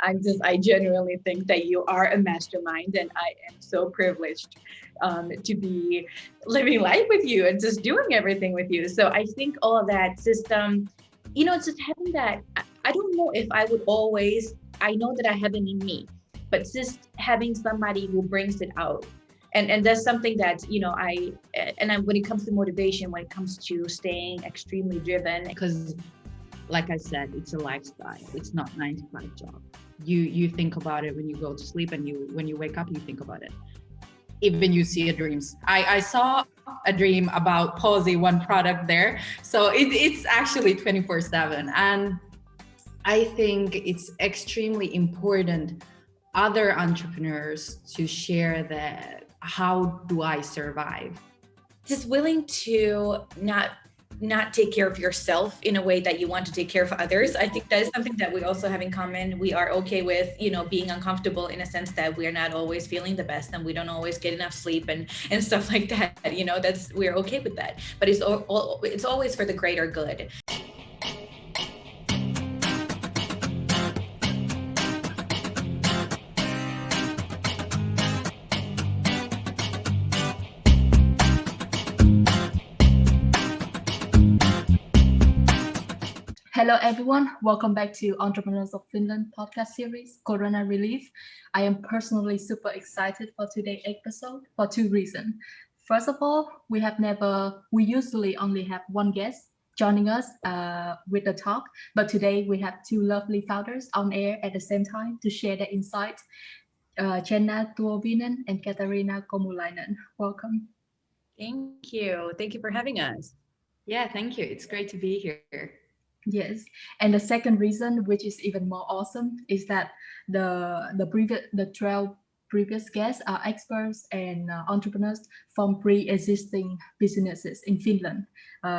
I genuinely think that you are a mastermind, and I am so privileged to be living life with you and just doing everything with you. So I think all of that system, just having that, I don't know if I would always, I know that I have it in me, but just having somebody who brings it out. And that's something that, when it comes to motivation, when it comes to staying extremely driven, because like I said, it's a lifestyle. It's not 9-to-5 job. You think about it when you go to sleep, and when you wake up, you think about it. Even you see a dreams. I saw a dream about Palsy, one product there. So it's actually 24/7. And I think it's extremely important other entrepreneurs to share that how do I survive? Just willing to not take care of yourself in a way that you want to take care of others. I think that is something that we also have in common. We are okay with, being uncomfortable in a sense that we're not always feeling the best and we don't always get enough sleep and stuff like that. We're okay with that. But it's always for the greater good. Hello everyone, welcome back to Entrepreneurs of Finland podcast series, Corona Relief. I am personally super excited for today's episode for two reasons. First of all, we usually only have one guest joining us with the talk, but today we have two lovely founders on air at the same time to share their insights. Jenna Tuovinen and Katariina Komulainen. Welcome. Thank you. Thank you for having us. Yeah, thank you. It's great to be here. Yes, and the second reason, which is even more awesome, is that the 12 previous guests are experts and entrepreneurs from pre-existing businesses in Finland.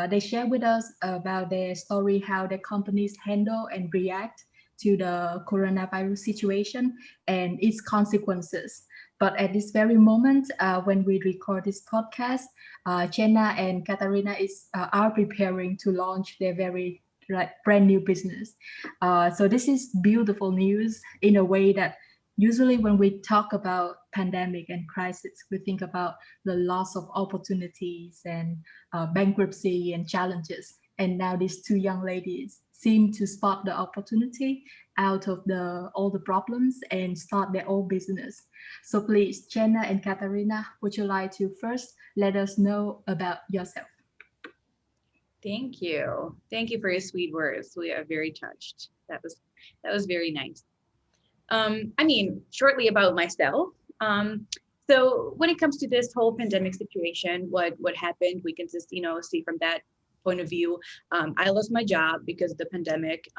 They share with us about their story, how their companies handle and react to the coronavirus situation and its consequences. But at this very moment, when we record this podcast, Jenna and Katariina are preparing to launch their very brand new business. So this is beautiful news in a way that usually when we talk about pandemic and crisis, we think about the loss of opportunities and bankruptcy and challenges. And now these two young ladies seem to spot the opportunity out of all the problems and start their own business. So please, Jenna and Katariina, would you like to first let us know about yourself? Thank you. Thank you for your sweet words. We are very touched. That was very nice. Shortly about myself. So when it comes to this whole pandemic situation, what happened, we can just, see from that point of view. I lost my job because of the pandemic.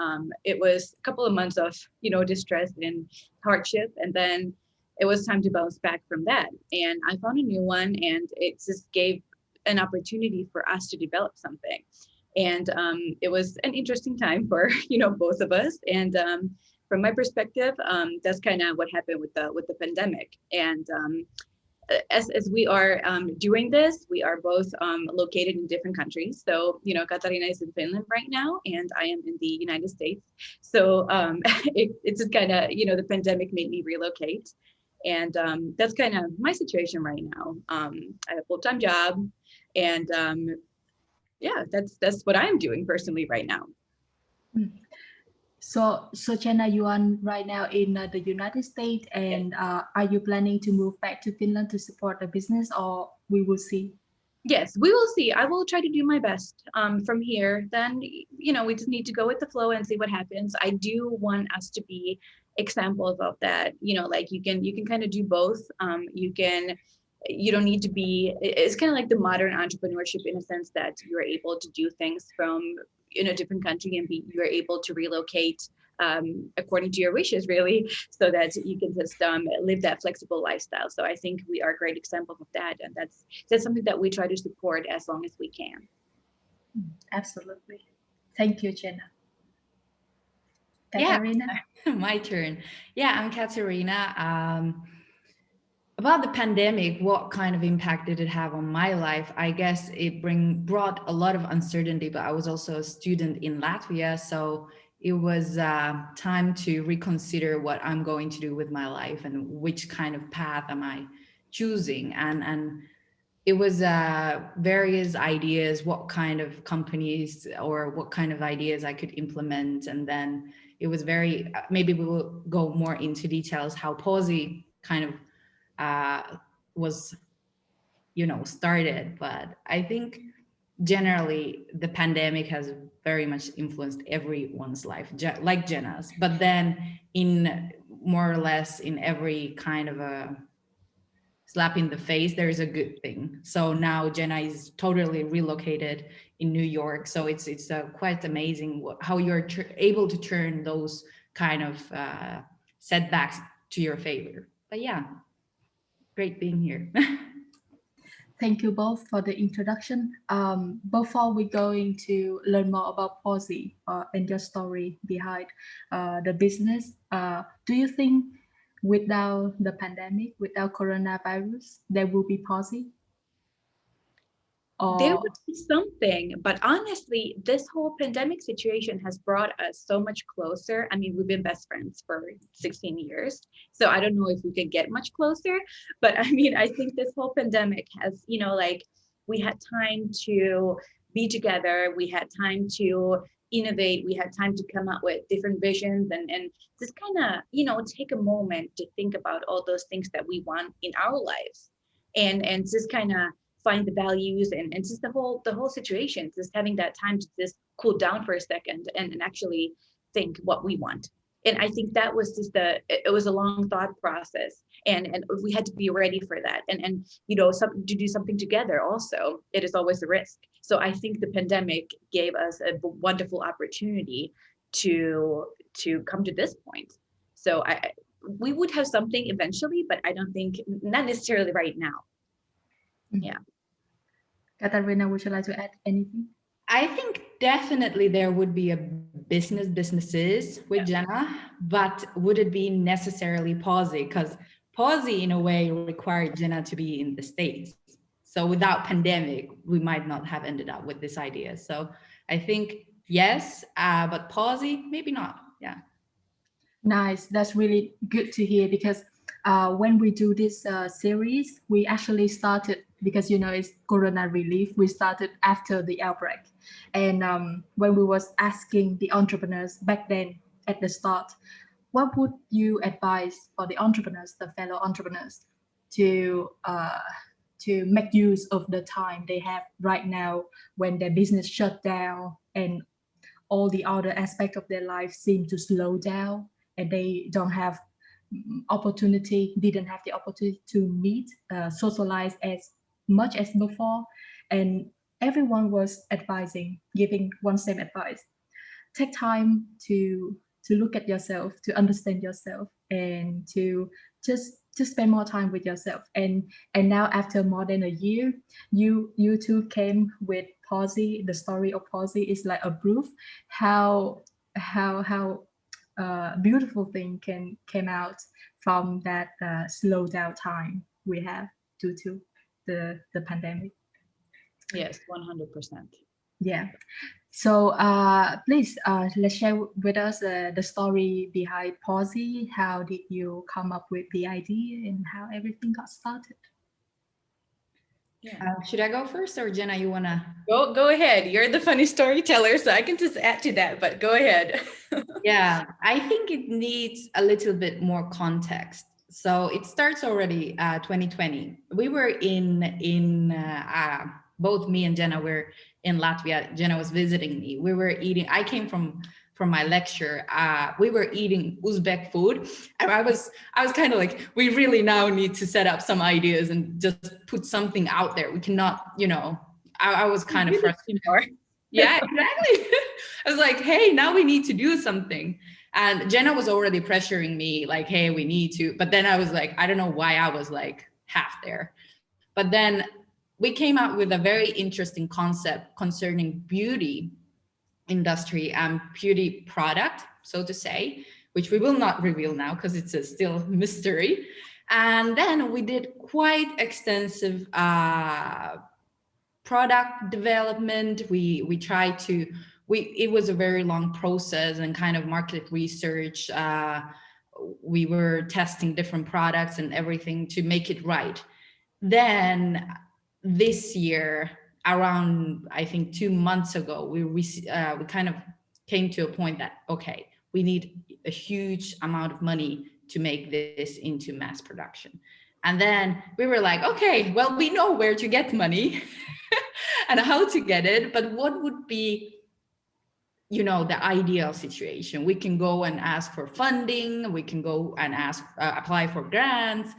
It was a couple of months of, distress and hardship. And then it was time to bounce back from that. And I found a new one, and it just gave an opportunity for us to develop something. And it was an interesting time for, both of us. And from my perspective, that's kind of what happened with the pandemic. And as we are doing this, we are both located in different countries. So, Katariina is in Finland right now, and I am in the United States. So it's just kind of, the pandemic made me relocate. And that's kind of my situation right now. I have a full-time job. And that's what I'm doing personally right now. So Jenna, you are right now in the United States, and are you planning to move back to Finland to support the business, or we will see? Yes, we will see. I will try to do my best from here. Then, we just need to go with the flow and see what happens. I do want us to be examples of that. Like you can kind of do both. You don't need to be, it's kind of like the modern entrepreneurship in a sense that you're able to do things from in a different country and you're able to relocate according to your wishes, really, so that you can just live that flexible lifestyle. So I think we are a great example of that. And that's something that we try to support as long as we can. Absolutely. Thank you, Jenna. Katariina? Yeah, my turn. Yeah, I'm Katariina. About the pandemic, what kind of impact did it have on my life? I guess it brought a lot of uncertainty, but I was also a student in Latvia. So it was time to reconsider what I'm going to do with my life and which kind of path am I choosing. And it was various ideas, what kind of companies or what kind of ideas I could implement. And then it was very, maybe we will go more into details how Palsy kind of was, started. But I think generally the pandemic has very much influenced everyone's life, like Jenna's. But then in more or less in every kind of a slap in the face, there is a good thing. So now Jenna is totally relocated in New York. So it's quite amazing how you're able to turn those kind of setbacks to your favor. But yeah, great being here. Thank you both for the introduction. Before we're going to learn more about Palsy and your story behind the business, do you think without the pandemic, without coronavirus, there will be Palsy? There would be something, but honestly, this whole pandemic situation has brought us so much closer. I mean, we've been best friends for 16 years, so I don't know if we could get much closer, but I mean, I think this whole pandemic has, we had time to be together, we had time to innovate, we had time to come up with different visions and just kind of, take a moment to think about all those things that we want in our lives and just kind of find the values and just the whole situation, just having that time to just cool down for a second and actually think what we want. And I think that was just it was a long thought process, and we had to be ready for that, and to do something together also, it is always a risk. So I think the pandemic gave us a wonderful opportunity to come to this point. So we would have something eventually, but I don't think, not necessarily right now. Yeah. Katariina, would you like to add anything? I think definitely there would be a businesses with Jenna, but would it be necessarily Palsy? Because Palsy in a way required Jenna to be in the States. So without pandemic, we might not have ended up with this idea. So I think yes, but Palsy, maybe not. Yeah. Nice. That's really good to hear, because when we do this series, we actually started, because it's Corona relief, we started after the outbreak. And when we was asking the entrepreneurs back then at the start, what would you advise for the entrepreneurs, the fellow entrepreneurs, to make use of the time they have right now when their business shut down and all the other aspects of their life seem to slow down, and they didn't have the opportunity to meet, socialize as much as before. And everyone was giving one same advice: take time to look at yourself, to understand yourself, and to spend more time with yourself. And now, after more than a year, you two came with Palsy. The story of Palsy is like a proof how beautiful thing came out from that slow down time we have due to the pandemic. Yes, 100%. Yeah. So please let's share with us the story behind Palsy. How did you come up with the idea and how everything got started? Yeah. Should I go first, or Jenna, you wanna? Go ahead. You're the funny storyteller, so I can just add to that, but go ahead. Yeah, I think it needs a little bit more context. So it starts already 2020. We were in both me and Jenna were in Latvia. Jenna was visiting me. We were eating. I came from my lecture. We were eating Uzbek food, and I was kind of like, we really now need to set up some ideas and just put something out there. We cannot, I was kind of frustrated. Yeah, exactly. I was like, hey, now we need to do something. And Jenna was already pressuring me like, hey, we need to. But then I was like, I don't know why I was like half there. But then we came out with a very interesting concept concerning beauty industry and beauty product, so to say, which we will not reveal now because it's a still mystery. And then we did quite extensive product development. We tried to it was a very long process and kind of market research. We were testing different products and everything to make it right. Then this year, around I think 2 months ago, we kind of came to a point that, okay, we need a huge amount of money to make this into mass production. And then we were like, okay, well, we know where to get money and how to get it, but what would be, you know, the ideal situation? We can go and ask for funding, we can go and ask, apply for grants.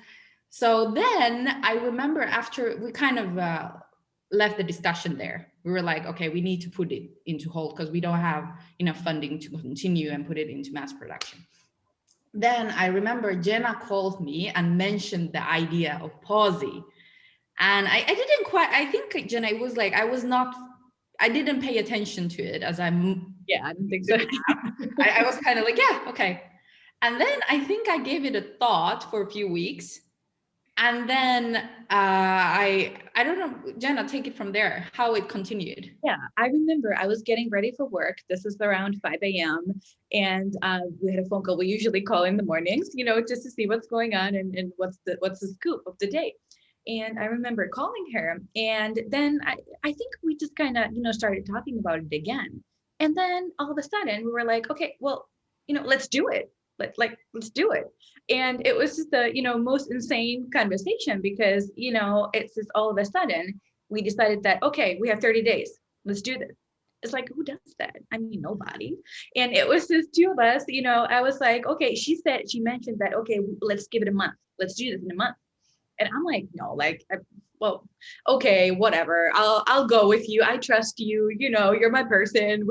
So then I remember after we kind of left the discussion there, we were like, okay, we need to put it into hold because we don't have enough funding to continue and put it into mass production. Then I remember Jenna called me and mentioned the idea of Palsy. And I didn't quite, I think, Jenna, it was like, I didn't pay attention to it as I'm. Yeah, I don't think so. I was kind of like, yeah, okay. And then I think I gave it a thought for a few weeks. And then I don't know, Jenna, take it from there, how it continued. Yeah, I remember I was getting ready for work. This is around 5 a.m. And we had a phone call. We usually call in the mornings, you know, just to see what's going on and what's the scoop of the day. And I remember calling her. And then I think we just kind of, you know, started talking about it again. And then all of a sudden we were like, okay, well, you know, let's do it. Let's do it. And it was just the, you know, most insane conversation because, you know, it's just all of a sudden we decided that, okay, we have 30 days. Let's do this. It's like, who does that? I mean, nobody. And it was just two of us, you know, I was like, okay, she mentioned that, okay, let's give it a month. Let's do this in a month. And I'm like, no, like, well, okay, whatever. I'll go with you. I trust you. You know, you're my person.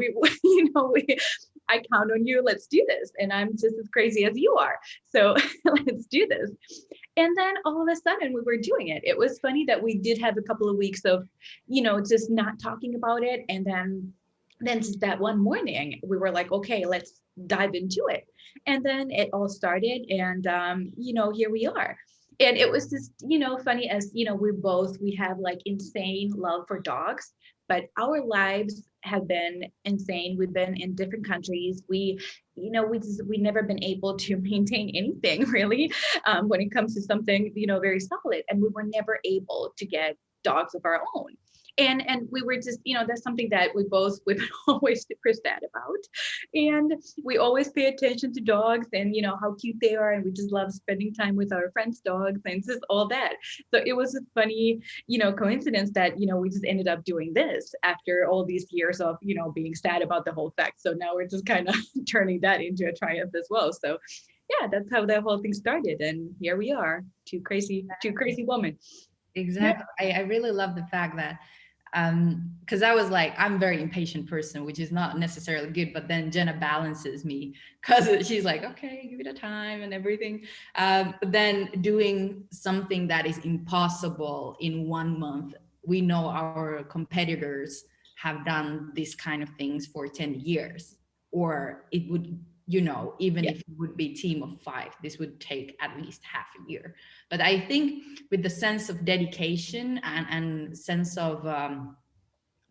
I count on you. Let's do this. And I'm just as crazy as you are. So let's do this. And then all of a sudden we were doing it. It was funny that we did have a couple of weeks of, you know, just not talking about it. And then just that one morning we were like, okay, let's dive into it. And then it all started. And, you know, here we are. And it was just, you know, funny as, you know, we have like insane love for dogs, but our lives have been insane. We've been in different countries. We never been able to maintain anything really when it comes to something, you know, very solid. And we were never able to get dogs of our own. And we were just, you know, that's something that we've been always super sad about. And we always pay attention to dogs and, you know, how cute they are. And we just love spending time with our friends' dogs and just all that. So it was a funny, you know, coincidence that, you know, we just ended up doing this after all these years of, you know, being sad about the whole fact. So now we're just kind of turning that into a triumph as well. So yeah, that's how that whole thing started. And here we are, two crazy women. Exactly. Yeah. I really love the fact that because I was like, I'm a very impatient person, which is not necessarily good, but then Jenna balances me because she's like, okay, give it a time and everything. But then doing something that is impossible in 1 month, we know our competitors have done these kind of things for 10 years, or it would, you know, even if it would be a team of 5, this would take at least half a year. But I think with the sense of dedication and sense of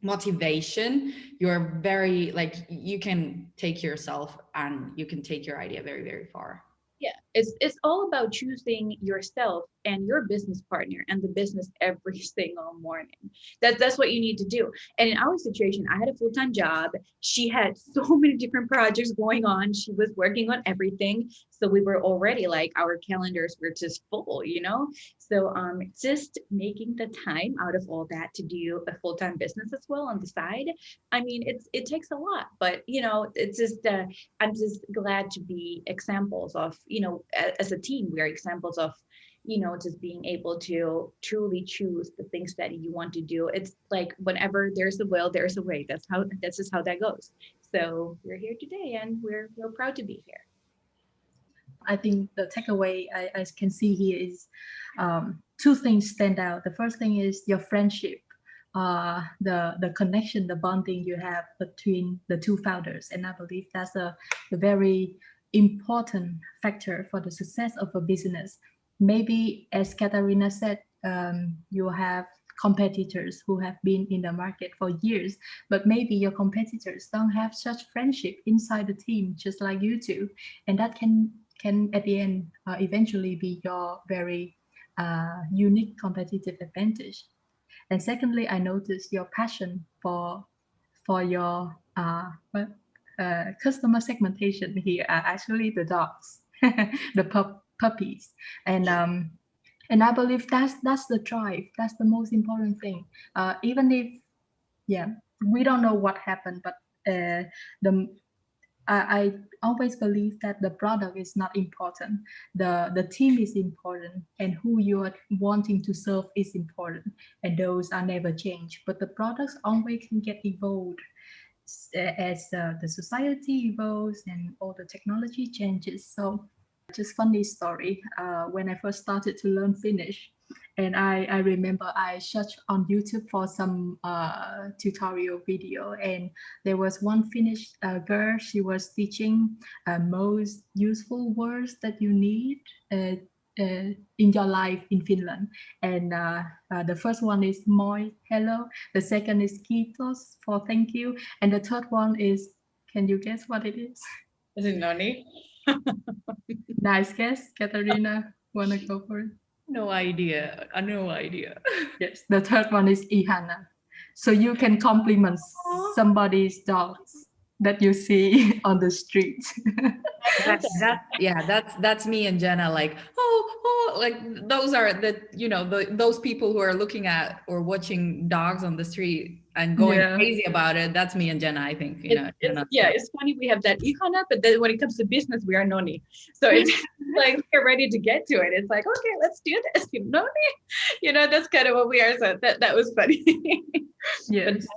motivation, you're very, like, you can take yourself and you can take your idea very, very far. Yeah, it's all about choosing yourself and your business partner and the business every single morning. That's what you need to do. And in our situation, I had a full-time job. She had so many different projects going on. She was working on everything. So we were already like, our calendars were just full, you know? So just making the time out of all that to do a full-time business as well on the side. I mean, it takes a lot, but you know, it's just, I'm just glad to be examples of, you know, as a team, we are examples of, you know, just being able to truly choose the things that you want to do. It's like whenever there's a will, there's a way. That's just how that goes. So we're here today and we're proud to be here. I think the takeaway I can see here is 2 things stand out. The first thing is your friendship, the connection, the bonding you have between the 2 founders. And I believe that's a very important factor for the success of a business. Maybe, as Katariina said, you have competitors who have been in the market for years, but maybe your competitors don't have such friendship inside the team, just like you do, and that can at the end eventually be your very unique competitive advantage. And secondly, I noticed your passion for your customer segmentation here are actually the dogs, the puppies, and I believe that's the drive. That's the most important thing. Even if, yeah, we don't know what happened, but I always believe that the product is not important. The team is important, and who you are wanting to serve is important, and those are never changed. But the products always can get evolved as the society evolves and all the technology changes. So just funny story, when I first started to learn Finnish, and I remember I searched on YouTube for some tutorial video, and there was one Finnish girl. She was teaching most useful words that you need in your life in Finland. And the first one is moi, hello. The second is kiitos, for thank you. And the third one is, can you guess what it is? Is it noni? Nice guess. Katariina, wanna go for it? No idea. No idea. Yes, the third one is ihana. So you can compliment somebody's dogs that you see on the street. That's me and Jenna. Like, like those are those people who are looking at or watching dogs on the street and going crazy about it. That's me and Jenna, I think. It's funny we have that ihana, but then when it comes to business, we are noni. So it's like we're ready to get to it. It's like, okay, let's do this. Noni, that's kind of what we are. So that was funny. Yes.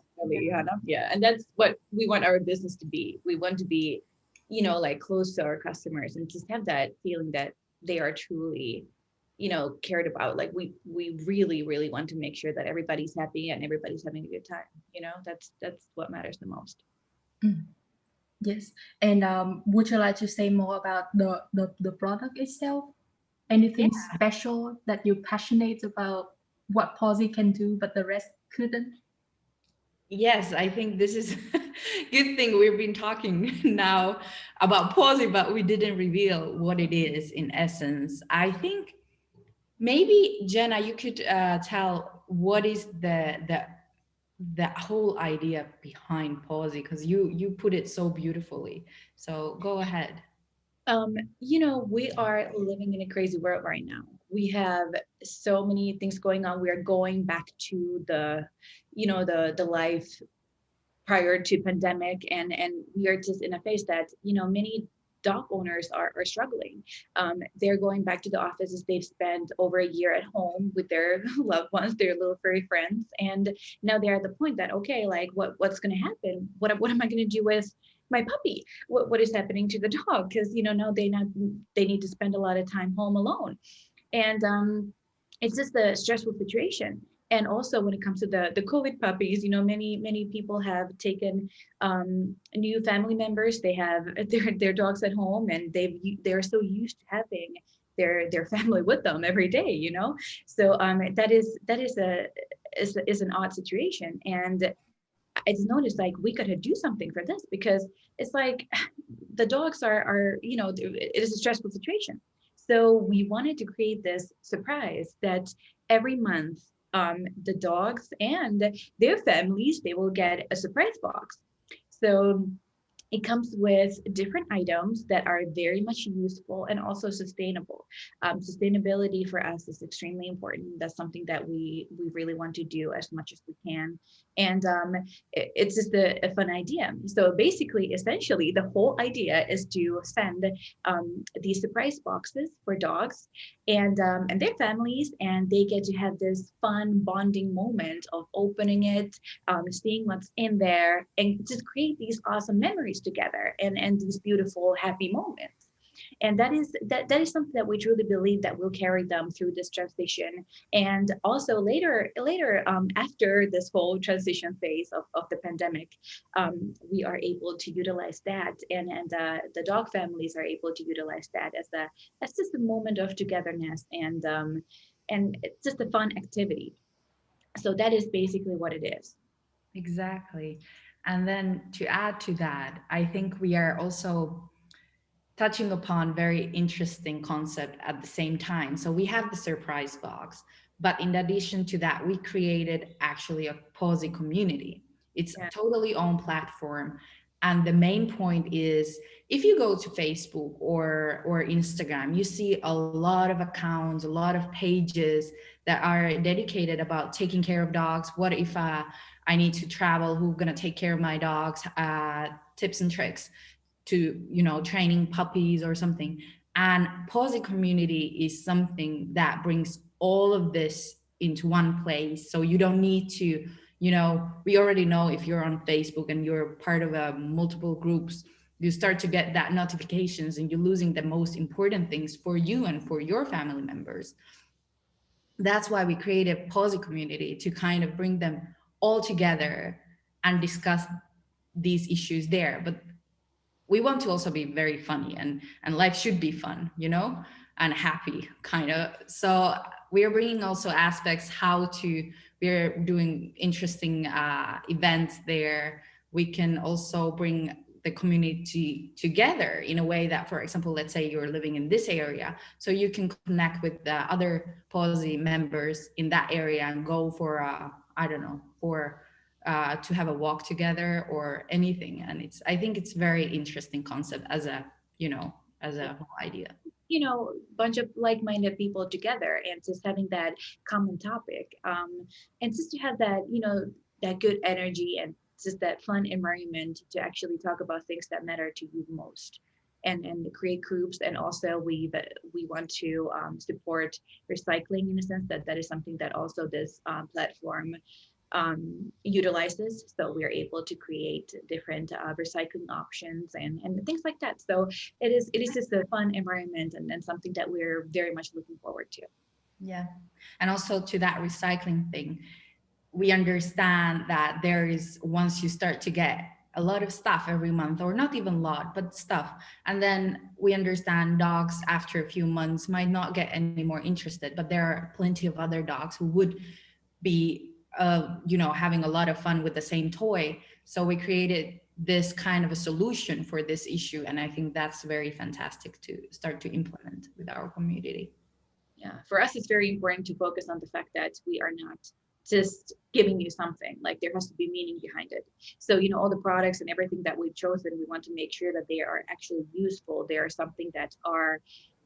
Yeah, and that's what we want our business to be. We want to be, like close to our customers and just have that feeling that they are truly, cared about. Like we really, really want to make sure that everybody's happy and everybody's having a good time. That's what matters the most. Yes. And would you like to say more about the product itself? Anything special that you're passionate about, what Palsy can do but the rest couldn't? Yes, I think this is a good thing. We've been talking now about Palsy, but we didn't reveal what it is in essence. I think maybe Jenna, you could tell what is the whole idea behind Palsy, because you put it so beautifully. So go ahead. We are living in a crazy world right now. We have so many things going on. We are going back to the life prior to pandemic, and we are just in a phase that many dog owners are struggling. They're going back to the offices. They've spent over a year at home with their loved ones, their little furry friends, and now they're at the point that, okay, like what's going to happen? What am I going to do with my puppy? What is happening to the dog? Because now they need to spend a lot of time home alone, and it's just a stressful situation. And also when it comes to the COVID puppies, many people have taken new family members. They have their dogs at home, and they're so used to having their family with them every day. So that is an odd situation. And I just noticed like we gotta do something for this, because it's like the dogs are it is a stressful situation. So we wanted to create this surprise that every month the dogs and their families, they will get a surprise box. So it comes with different items that are very much useful and also sustainable. Sustainability for us is extremely important. That's something that we really want to do as much as we can. And it's just a fun idea. So basically, essentially, the whole idea is to send these surprise boxes for dogs and their families, and they get to have this fun bonding moment of opening it, seeing what's in there, and just create these awesome memories together and these beautiful, happy moments. And that is something that we truly believe that will carry them through this transition. And also later after this whole transition phase of the pandemic, we are able to utilize that, and the dog families are able to utilize that as just a moment of togetherness and it's just a fun activity. So that is basically what it is. Exactly. And then to add to that, I think we are also touching upon very interesting concept at the same time. So we have the surprise box, but in addition to that, we created actually a Palsy community. It's a Yeah. totally own platform. And the main point is if you go to Facebook or Instagram, you see a lot of accounts, a lot of pages that are dedicated about taking care of dogs. What if I need to travel? Who's gonna take care of my dogs? Tips and tricks to, you know, training puppies or something. And Palsy community is something that brings all of this into one place. So you don't need to, you know, we already know if you're on Facebook and you're part of multiple groups, you start to get that notifications and you're losing the most important things for you and for your family members. That's why we created Palsy community, to kind of bring them all together and discuss these issues there. But we want to also be very funny, and life should be fun, you know, and happy kind of. So we are bringing also aspects how to, we're doing interesting events there. We can also bring the community together in a way that, for example, let's say you're living in this area, so you can connect with the other Palsy members in that area and go for I don't know, for to have a walk together or anything. And it's, I think it's very interesting concept as a, you know, as a whole idea. You know, bunch of like-minded people together and just having that common topic, and just to have that, you know, that good energy and just that fun environment to actually talk about things that matter to you most, and create groups. And also we want to support recycling, in a sense that that is something that also this platform utilizes. So we're able to create different recycling options and things like that. So it is just a fun environment, and something that we're very much looking forward to. Yeah. And also to that recycling thing, we understand that there is, once you start to get a lot of stuff every month, or not even a lot, but stuff, and then we understand dogs after a few months might not get any more interested, but there are plenty of other dogs who would be you know, having a lot of fun with the same toy. So we created this kind of a solution for this issue, and I think that's very fantastic to start to implement with our community. Yeah, for us, it's very important to focus on the fact that we are not just giving you something. Like, there has to be meaning behind it. So, you know, all the products and everything that we've chosen, we want to make sure that they are actually useful. They are something that are,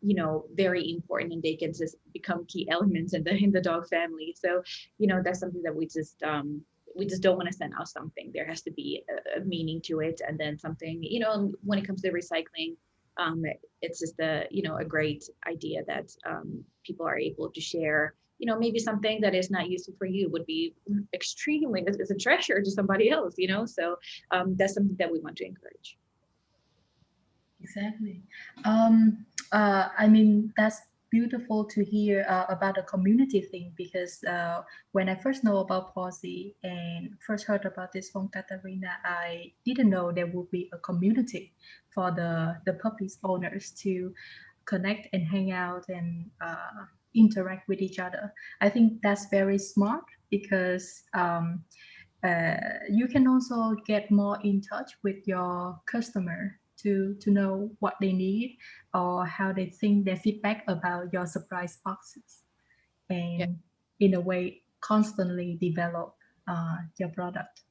you know, very important, and they can just become key elements in the dog family. So, you know, that's something that we just don't want to send out something. There has to be a meaning to it, and then something, you know, when it comes to recycling, it's just a, you know, a great idea that people are able to share. You know, maybe something that is not useful for you would be extremely, it's a treasure to somebody else, you know. So that's something that we want to encourage. Exactly. I mean, that's beautiful to hear about the community thing, because when I first know about Palsy and first heard about this from Katariina, I didn't know there would be a community for the puppies owners to connect and hang out and interact with each other. I think that's very smart, because you can also get more in touch with your customer to know what they need or how they think, their feedback about your surprise boxes, and Yeah. in a way constantly develop your product.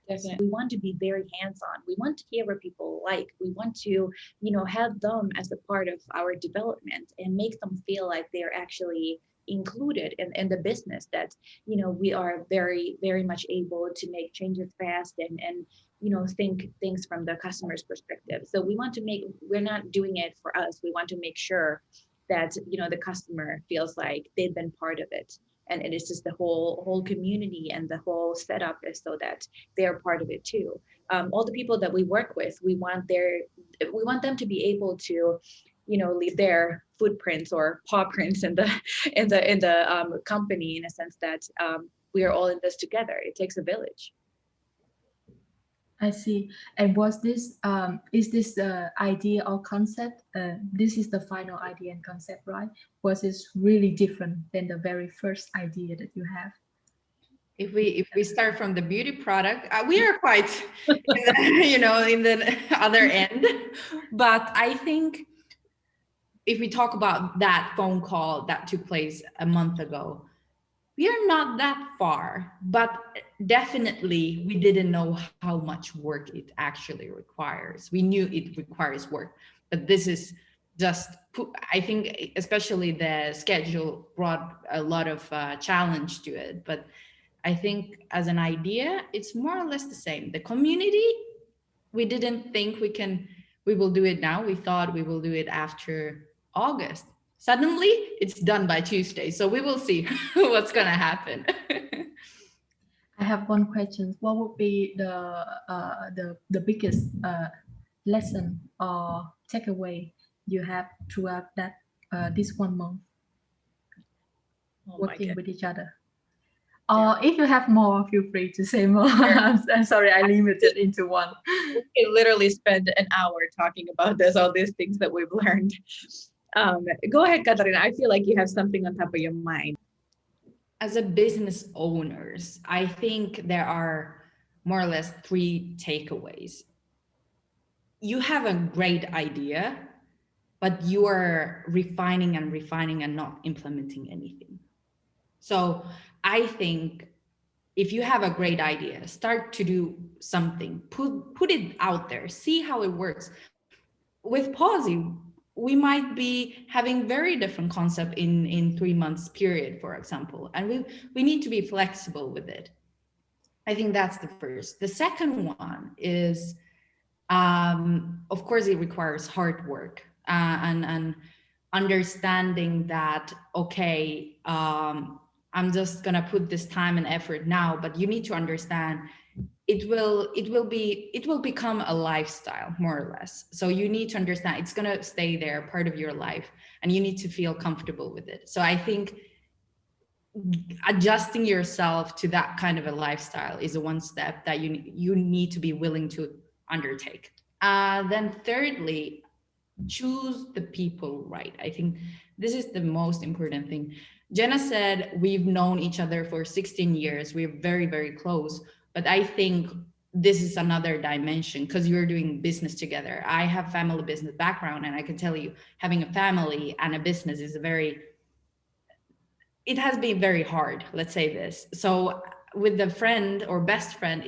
Definitely. We want to be very hands-on. We want to hear what people like. We want to, you know, have them as a part of our development and make them feel like they're actually included in the business, that, you know, we are very, very much able to make changes fast and you know, think things from the customer's perspective. So we want to make, we're not doing it for us. We want to make sure that, you know, the customer feels like they've been part of it. And it is just the whole community, and the whole setup is so that they're part of it too. All the people that we work with, we want them to be able to, you know, leave their footprints or paw prints in the company, in a sense that we are all in this together. It takes a village. I see. And was this is this idea or concept? This is the final idea and concept, right? Was this really different than the very first idea that you have? If we start from the beauty product, we are quite in the, in the other end. But I think if we talk about that phone call that took place a month ago, we are not that far, but definitely we didn't know how much work it actually requires. We knew it requires work, but this is just, I think especially the schedule brought a lot of challenge to it. But I think as an idea, it's more or less the same. The community, we didn't think we will do it now. We thought we will do it after August. Suddenly it's done by Tuesday. So we will see what's going to happen. I have one question. What would be the biggest lesson or takeaway you have throughout that this 1 month working with each other? Or if you have more, feel free to say more. I'm sorry, I limited into one. We can literally spend an hour talking about all these things that we've learned. Go ahead, Katariina. I feel like you have something on top of your mind. As a business owners, I think there are more or less 3 takeaways. You have a great idea, but you are refining and not implementing anything. So I think if you have a great idea, start to do something, put it out there, see how it works. With Palsy, we might be having very different concept in 3 months period, for example, and we need to be flexible with it. I think that's the first. The second one is, of course, it requires hard work and understanding that, okay, I'm just gonna put this time and effort now, but you need to understand it will become a lifestyle, more or less. So you need to understand it's gonna stay there, part of your life, and you need to feel comfortable with it. So I think adjusting yourself to that kind of a lifestyle is a one step that you need to be willing to undertake. Then thirdly, choose the people right. I think this is the most important thing. Jenna said we've known each other for 16 years. We're very, very close. But I think this is another dimension because you're doing business together. I have family business background, and I can tell you having a family and a business is it has been very hard, let's say this. So with the friend or best friend,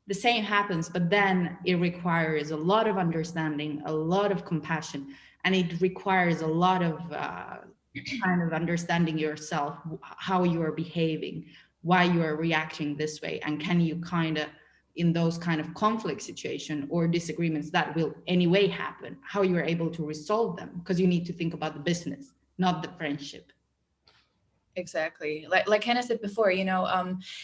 the same happens, but then it requires a lot of understanding, a lot of compassion, and it requires a lot of kind of understanding yourself, how you are behaving, why you are reacting this way, and can you kind of, in those kind of conflict situation or disagreements that will anyway happen, how you are able to resolve them, because you need to think about the business, not the friendship. Exactly. Like Hannah said before,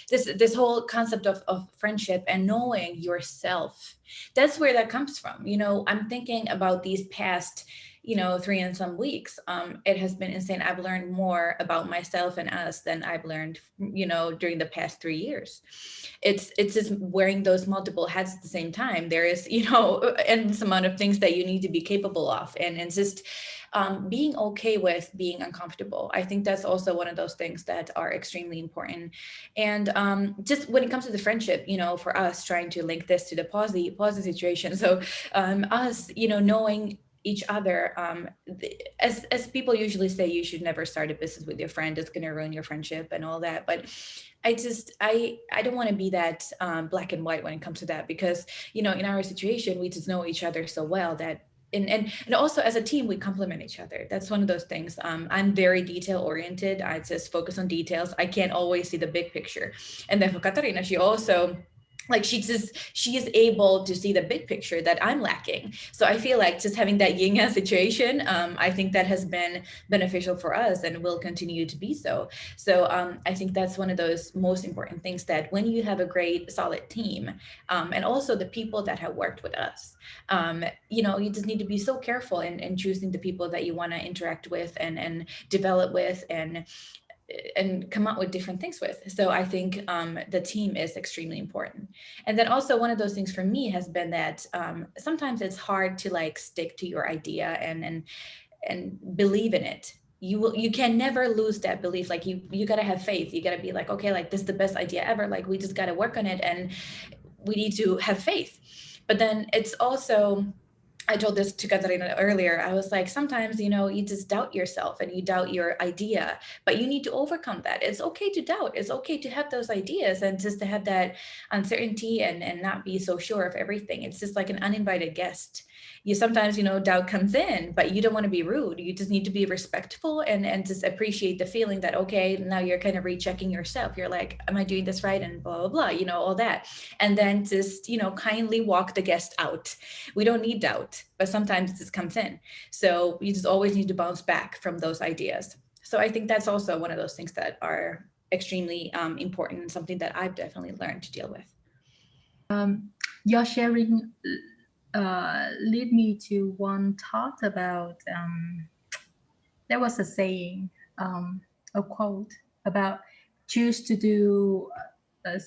this whole concept of friendship and knowing yourself, that's where that comes from. I'm thinking about these past 3 and some weeks. It has been insane. I've learned more about myself and us than I've learned, during the past 3 years. It's just wearing those multiple hats at the same time. There is, endless amount of things that you need to be capable of. And it's just being okay with being uncomfortable. I think that's also one of those things that are extremely important. And just when it comes to the friendship, for us trying to link this to the Palsy situation. So us, knowing each other, as people usually say, you should never start a business with your friend. It's going to ruin your friendship and all that. But I don't want to be that black and white when it comes to that, because, in our situation, we just know each other so well that and also as a team, we complement each other. That's one of those things. I'm very detail oriented. I just focus on details. I can't always see the big picture. And then for Katariina, she also, she is able to see the big picture that I'm lacking. So I feel like just having that yin yang situation, I think that has been beneficial for us and will continue to be so. So I think that's one of those most important things, that when you have a great solid team, and also the people that have worked with us, you just need to be so careful in choosing the people that you want to interact with and develop with and come up with different things with. So I think the team is extremely important. And then also one of those things for me has been that sometimes it's hard to stick to your idea and believe in it. you can never lose that belief. Like you got to have faith. You got to be like, okay, like this is the best idea ever. Like we just got to work on it, and we need to have faith. But then it's also, I told this to Katariina earlier. I was like, sometimes, you just doubt yourself and you doubt your idea, but you need to overcome that. It's okay to doubt. It's okay to have those ideas and just to have that uncertainty and not be so sure of everything. It's just like an uninvited guest. You sometimes, doubt comes in, but you don't want to be rude. You just need to be respectful and just appreciate the feeling that, okay, now you're kind of rechecking yourself. You're like, am I doing this right? And blah, blah, blah, all that. And then just, kindly walk the guest out. We don't need doubt, but sometimes this comes in. So you just always need to bounce back from those ideas. So I think that's also one of those things that are extremely important and something that I've definitely learned to deal with. Your sharing lead me to one thought about, there was a saying, a quote about choose to do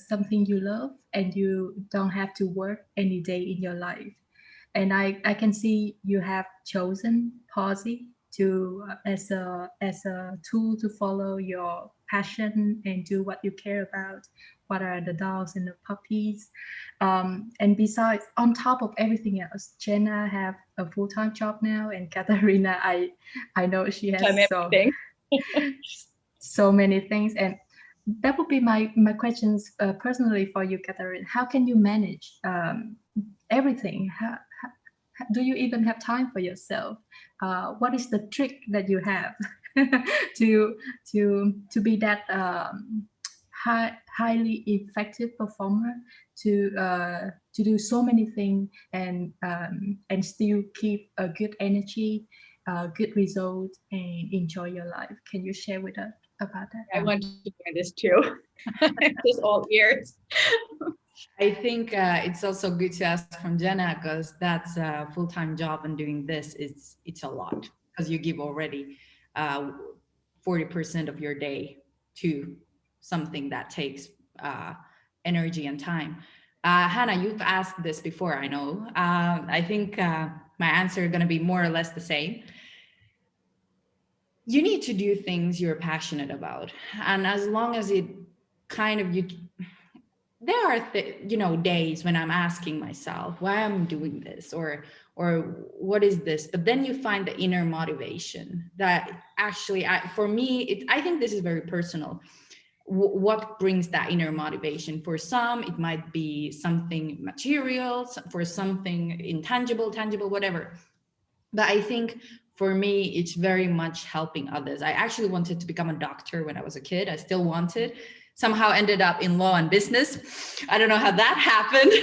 something you love and you don't have to work any day in your life. And I can see you have chosen Palsy to as a tool to follow your passion and do what you care about. What are the dogs and the puppies? And besides, on top of everything else, Jenna have a full-time job now, and Katariina, I know she has so many things. And that would be my questions personally for you, Katariina. How can you manage everything? Do you even have time for yourself? What is the trick that you have to be that highly effective performer, to do so many things and still keep a good energy, good result, and enjoy your life? Can you share with us about that? I want to hear this too. Just all ears. I think it's also good to ask from Jenna, because that's a full-time job, and doing this it's a lot, because you give already 40% of your day to something that takes energy and time. Hannah, you've asked this before, I know. I think my answer is going to be more or less the same. You need to do things you're passionate about, and as long as it kind of there are days when I'm asking myself why I'm doing this, or what is this, but then you find the inner motivation that actually, for me, I think this is very personal. What brings that inner motivation? For some, it might be something material, for something intangible, tangible, whatever. But I think for me, it's very much helping others. I actually wanted to become a doctor when I was a kid. I still wanted. Somehow ended up in law and business. I don't know how that happened.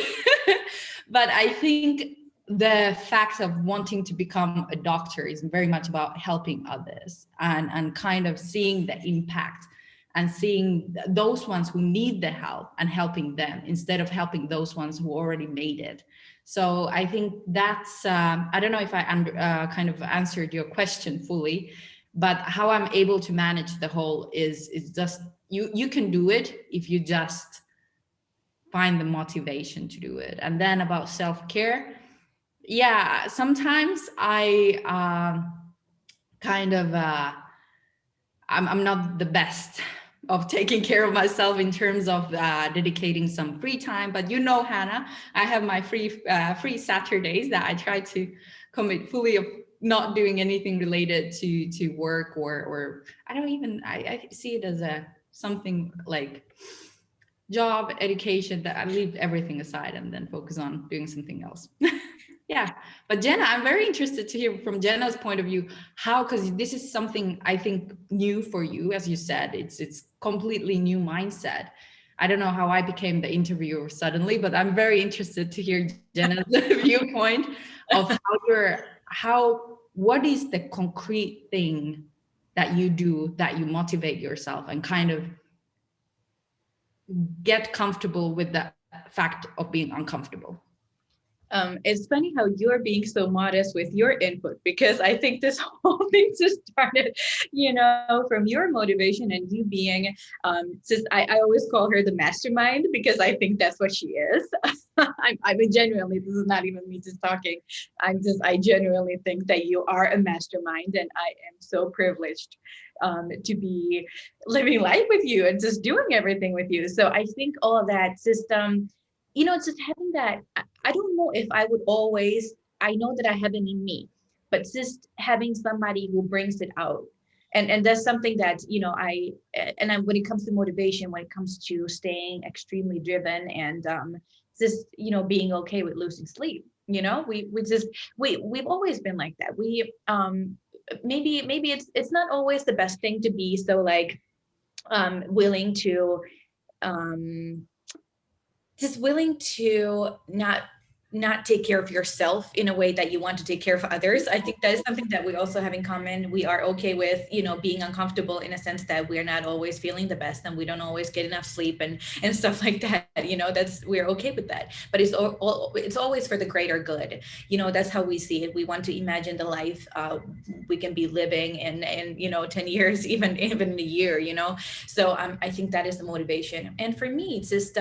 But I think the fact of wanting to become a doctor is very much about helping others and kind of seeing the impact and seeing those ones who need the help and helping them instead of helping those ones who already made it. So I think that's, I don't know if I kind of answered your question fully, but how I'm able to manage the whole is just, you can do it if you just find the motivation to do it. And then about self-care, yeah, sometimes I I'm not the best of taking care of myself in terms of dedicating some free time. But Hannah, I have my free Saturdays that I try to commit fully of not doing anything related to work or I see it as something like job, education, that I leave everything aside and then focus on doing something else. Yeah, but Jenna, I'm very interested to hear from Jenna's point of view, how, because this is something I think new for you, as you said, it's completely new mindset. I don't know how I became the interviewer suddenly, but I'm very interested to hear Jenna's viewpoint of what is the concrete thing that you do that you motivate yourself and kind of get comfortable with the fact of being uncomfortable. It's funny how you're being so modest with your input, because I think this whole thing just started, from your motivation and you being, I always call her the mastermind, because I think that's what she is. I mean, genuinely, this is not even me just talking. I genuinely think that you are a mastermind, and I am so privileged to be living life with you and just doing everything with you. So I think all of that system, it's just having that. I don't know if I would always, I know that I have it in me, but just having somebody who brings it out. And that's something that, when it comes to motivation, when it comes to staying extremely driven and just, being okay with losing sleep, we've always been like that. Maybe it's not always the best thing to be so like willing to just willing to not take care of yourself in a way that you want to take care of others. I think that is something that we also have in common. We are okay with, being uncomfortable in a sense that we're not always feeling the best and we don't always get enough sleep and stuff like that. We're okay with that. But it's always for the greater good. That's how we see it. We want to imagine the life we can be living in 10 years, even a year, So I think that is the motivation. And for me, it's just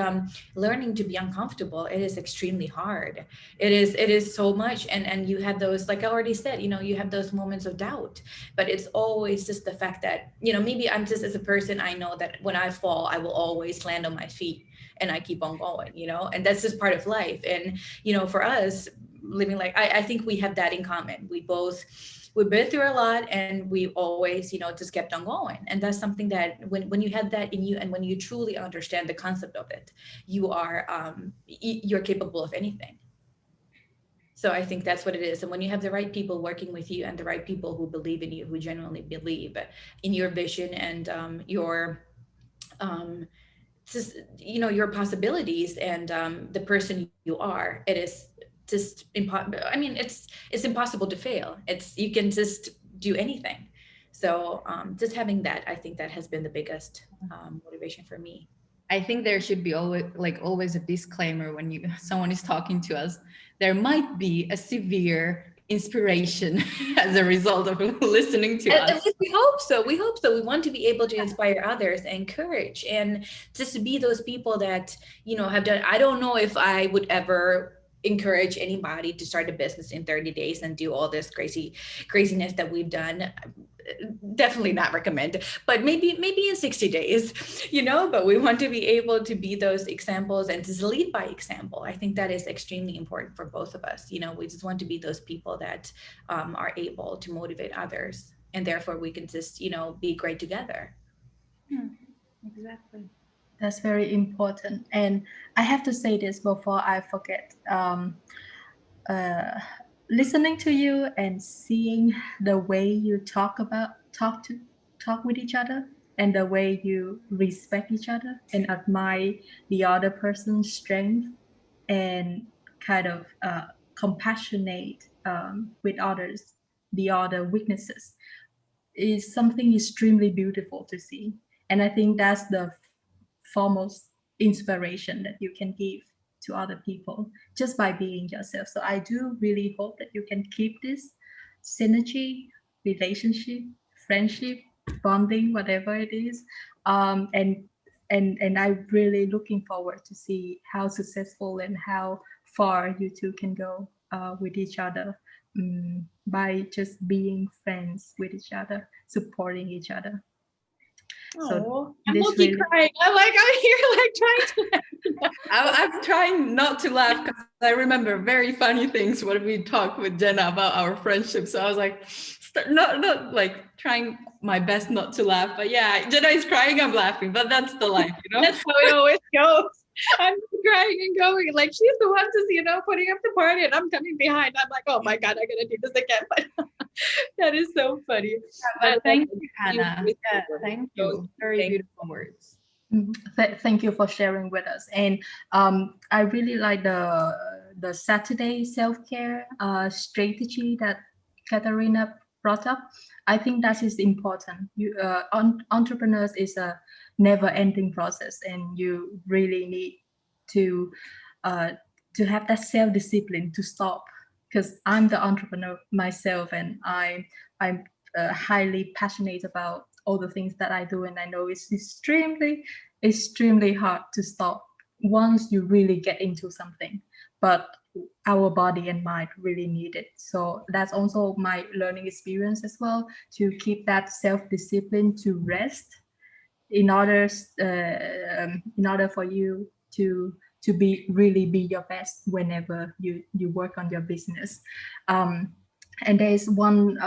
learning to be uncomfortable. It is extremely hard. It is so much. And you have those, like I already said, you have those moments of doubt, but it's always just the fact that, maybe I'm just, as a person, I know that when I fall, I will always land on my feet and I keep on going, and that's just part of life. And, for us living like, I think we have that in common. We've been through a lot and we always, just kept on going. And that's something that when you have that in you and when you truly understand the concept of it, you're capable of anything. So I think that's what it is. And when you have the right people working with you and the right people who believe in you, who genuinely believe in your vision and your your possibilities and the person you are, it is just impossible. I mean, it's impossible to fail. You can just do anything. So just having that, I think that has been the biggest motivation for me. I think there should be always a disclaimer when someone is talking to us. There might be a severe inspiration as a result of listening to us. At least we hope so. We want to be able to inspire others, encourage, and just to be those people that, have done. I don't know if I would ever encourage anybody to start a business in 30 days and do all this craziness that we've done. Definitely not recommend, but maybe in 60 days, but we want to be able to be those examples and to lead by example. I think that is extremely important for both of us. We just want to be those people that are able to motivate others, and therefore we can just, be great together. Exactly. That's very important. And I have to say this before I forget. Listening to you and seeing the way you talk with each other and the way you respect each other and admire the other person's strength and kind of compassionate with others, the other weaknesses, is something extremely beautiful to see. And I think that's the foremost inspiration that you can give to other people just by being yourself. So I do really hope that you can keep this synergy, relationship, friendship, bonding, whatever it is. And I'm really looking forward to see how successful and how far you two can go with each other by just being friends with each other, supporting each other. So I'm really crying. I'm here trying to I'm trying not to laugh because I remember very funny things when we talked with Jenna about our friendship. So I was like, not like trying my best not to laugh. But yeah, Jenna is crying, I'm laughing. But that's the life, That's how it always goes. I'm crying and going. Like, she's the one just, putting up the party and I'm coming behind. I'm like, oh my God, I gotta do this again. But that is so funny. But thank you, Hannah. Yeah, thank you. Very beautiful words. Thank you for sharing with us. And I really like the Saturday self-care strategy that Katariina brought up. I think that is important. Entrepreneurs is a never-ending process, and you really need to to have that self-discipline to stop, because I'm the entrepreneur myself, and I'm highly passionate about all the things that I do, and I know it's extremely hard to stop once you really get into something, but our body and mind really need it. So that's also my learning experience as well, to keep that self-discipline to rest in order for you to be your best whenever you work on your business. And there's one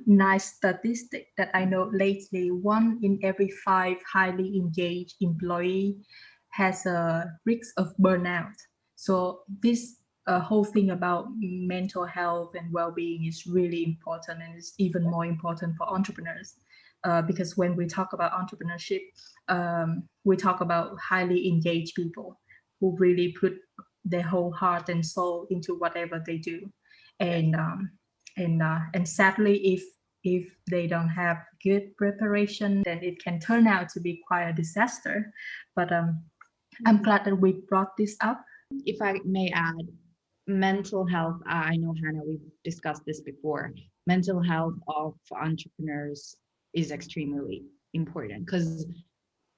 nice statistic that I know lately: 1 in every 5 highly engaged employee has a risk of burnout. So this whole thing about mental health and well-being is really important, and it's even more important for entrepreneurs. Because when we talk about entrepreneurship, we talk about highly engaged people who really put their whole heart and soul into whatever they do. And and sadly, if they don't have good preparation, then it can turn out to be quite a disaster. But I'm glad that we brought this up. If I may add, mental health, I know, Hannah, we've discussed this before. Mental health of entrepreneurs is extremely important because,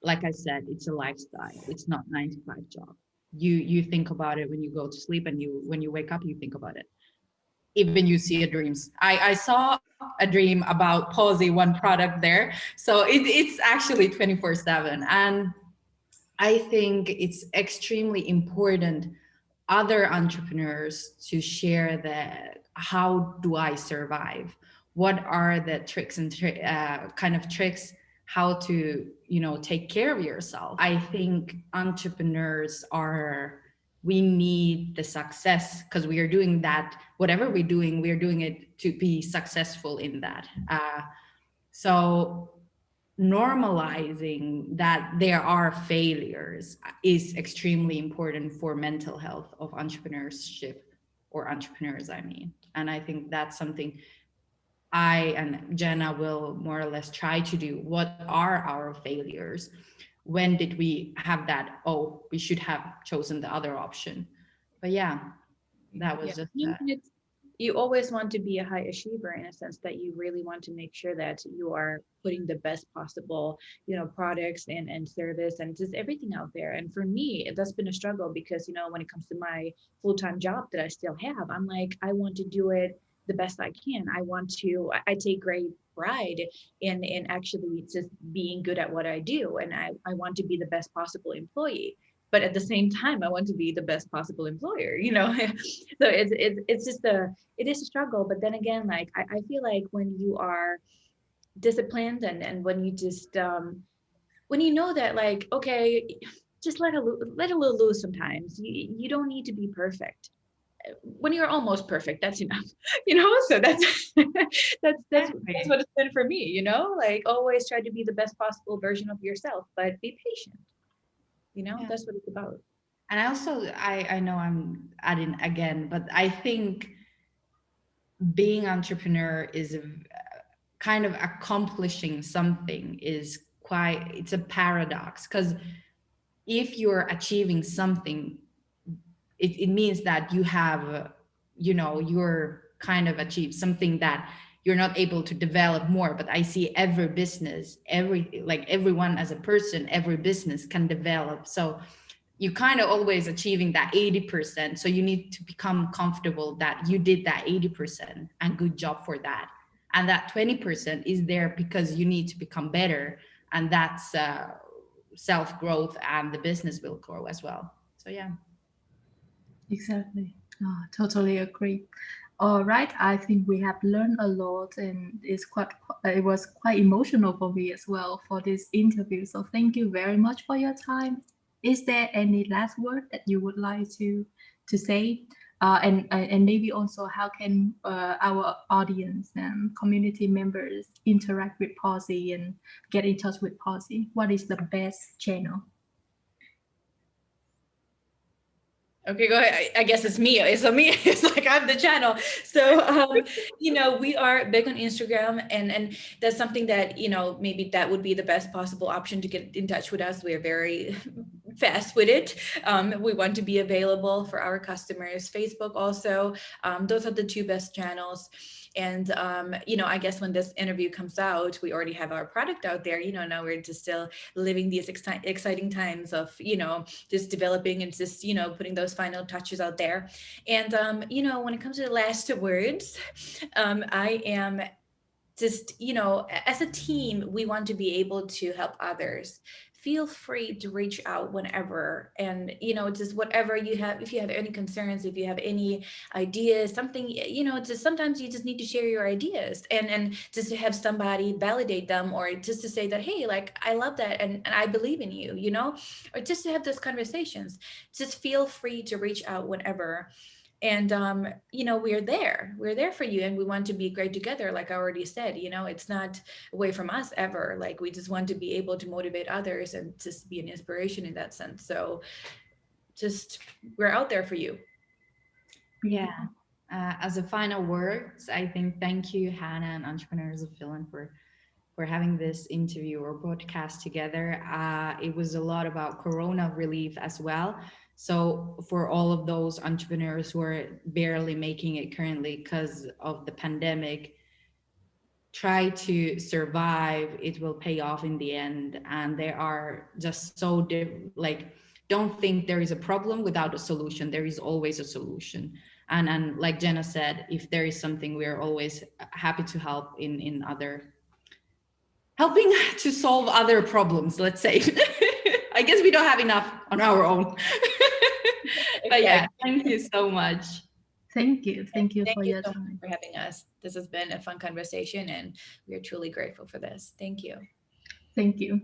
like I said, it's a lifestyle. It's not 9-to-5 job. You think about it when you go to sleep, and when you wake up, you think about it. Even you see a dreams. I saw a dream about Palsy, one product there. So it's actually 24/7. And I think it's extremely important other entrepreneurs to share that. How do I survive? What are the tricks and kind of tricks how to take care of yourself? I think entrepreneurs we need the success, because we are doing that. Whatever we're doing it to be successful in that. So normalizing that there are failures is extremely important for mental health of entrepreneurship, or entrepreneurs, I mean. And I think that's something I and Jenna will more or less try to do. What are our failures? When did we have that, oh, we should have chosen the other option? But yeah, that was just that. You always want to be a high achiever, in a sense that you really want to make sure that you are putting the best possible, products and service and just everything out there. And for me, that's been a struggle because, when it comes to my full-time job that I still have, I'm like, I want to do it the best I can. I take great pride in actually just being good at what I do. And I want to be the best possible employee. But at the same time, I want to be the best possible employer, So it's just it is a struggle. But then again, like I feel like when you are disciplined and when you just when you know that, like, okay, just let a little loose sometimes. You don't need to be perfect. When you're almost perfect, that's enough, So that's what it's been for me, Like, always try to be the best possible version of yourself, but be patient. That's what it's about. And I know I'm adding again, but I think being entrepreneur is kind of accomplishing something it's a paradox, because if you're achieving something, it means that you have, you're kind of achieved something that you're not able to develop more. But I see every business, everyone as a person, every business can develop. So you kind of always achieving that 80%. So you need to become comfortable that you did that 80% and good job for that. And that 20% is there because you need to become better. And that's self-growth, and the business will grow as well. So yeah. Exactly. Totally agree. All right, I think we have learned a lot, and it was quite emotional for me as well for this interview. So thank you very much for your time. Is there any last word that you would like to say? And maybe also, how can our audience and community members interact with Palsy and get in touch with Palsy? What is the best channel? Okay, go ahead. I guess it's me. It's me. It's like I'm the channel. So, we are big on Instagram, and that's something that, maybe that would be the best possible option to get in touch with us. We're very fast with it. We want to be available for our customers. Facebook also, those are the two best channels. And, I guess when this interview comes out, we already have our product out there. Now we're just still living these exciting times of, just developing and just, putting those final touches out there. And, when it comes to the last words, I am just, as a team, we want to be able to help others. Feel free to reach out whenever, and just whatever you have, if you have any concerns, if you have any ideas, something, just sometimes you just need to share your ideas and just to have somebody validate them, or just to say that, hey, like, I love that, and I believe in you, or just to have those conversations. Just feel free to reach out whenever. And, we're there for you, and we want to be great together. Like I already said, it's not away from us ever. Like, we just want to be able to motivate others and just be an inspiration in that sense. So just, we're out there for you. Yeah. As a final words, I think thank you, Hannah and Entrepreneurs of Finland, for having this interview or podcast together. It was a lot about Corona relief as well. So for all of those entrepreneurs who are barely making it currently because of the pandemic, try to survive. It will pay off in the end. And they are just so don't think there is a problem without a solution. There is always a solution. And like Jenna said, if there is something, we're always happy to help in other, helping to solve other problems, let's say. I guess we don't have enough on our own. But yeah, thank you so much. Thank you for your time. Thank you for having us. This has been a fun conversation, and we are truly grateful for this. Thank you. Thank you.